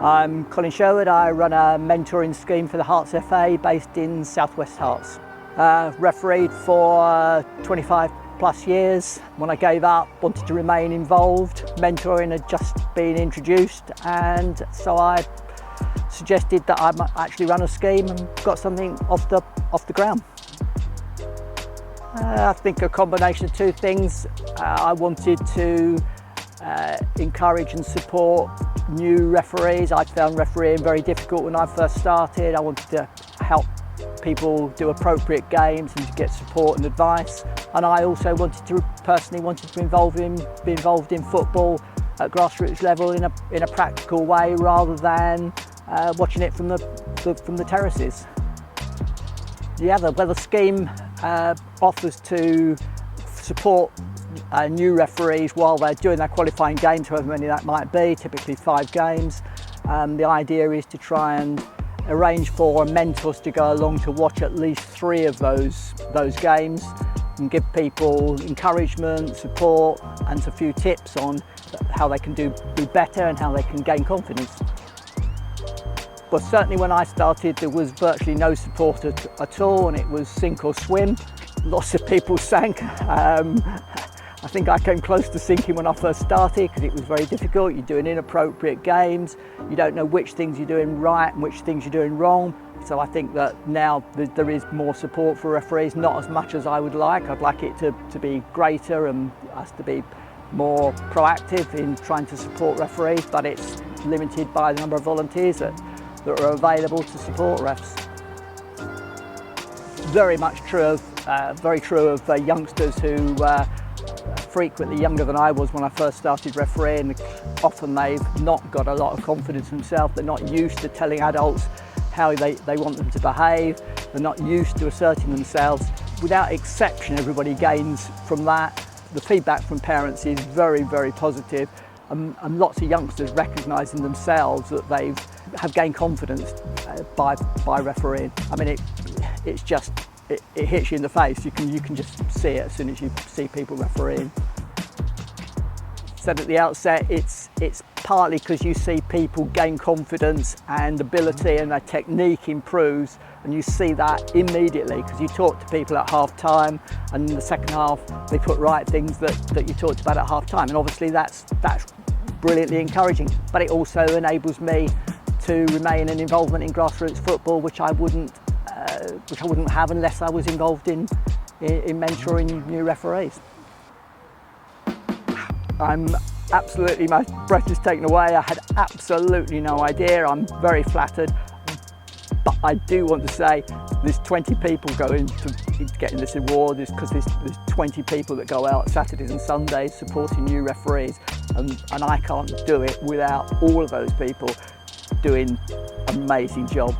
I'm Colin Sherwood. I run a mentoring scheme for the Herts FA based in southwest Herts. Refereed for 25 plus years. When I gave up, wanted to remain involved. Mentoring had just been introduced, and so I suggested that I might actually run a scheme and got something off the ground. I think a combination of two things. I wanted to encourage and support new referees. I found refereeing very difficult when I first started. I wanted to help people do appropriate games and to get support and advice. And I also personally wanted to be involved in football at grassroots level in a practical way, rather than watching it from the terraces. Yeah, the scheme offers to support new referees while they're doing their qualifying games, however many that might be, typically 5 games. The idea is to try and arrange for mentors to go along to watch at least 3 of those games and give people encouragement, support, and a few tips on how they can do better and how they can gain confidence. But certainly when I started, there was virtually no support at all, and it was sink or swim. Lots of people sank. I think I came close to sinking when I first started, because it was very difficult. You're doing inappropriate games, you don't know which things you're doing right and which things you're doing wrong. So I think that now there is more support for referees, not as much as I would like. I'd like it to be greater and us to be more proactive in trying to support referees, but it's limited by the number of volunteers that are available to support refs. Very true of youngsters who frequently younger than I was when I first started refereeing. Often they've not got a lot of confidence in themselves. They're not used to telling adults how they want them to behave. They're not used to asserting themselves. Without exception, everybody gains from that. The feedback from parents is very, very positive, and lots of youngsters recognise in themselves that they have gained confidence by refereeing. I mean, it hits you in the face. You can just see it as soon as you see people refereeing. Said at the outset, it's partly because you see people gain confidence and ability, and their technique improves, and you see that immediately because you talk to people at half time, and in the second half they put right things that you talked about at half time, and obviously that's brilliantly encouraging. But it also enables me to remain an involvement in grassroots football, which I wouldn't have unless I was involved in mentoring new referees. My breath is taken away. I had absolutely no idea. I'm very flattered, but I do want to say there's 20 people going to getting this award is because there's 20 people that go out Saturdays and Sundays supporting new referees, and I can't do it without all of those people doing an amazing job.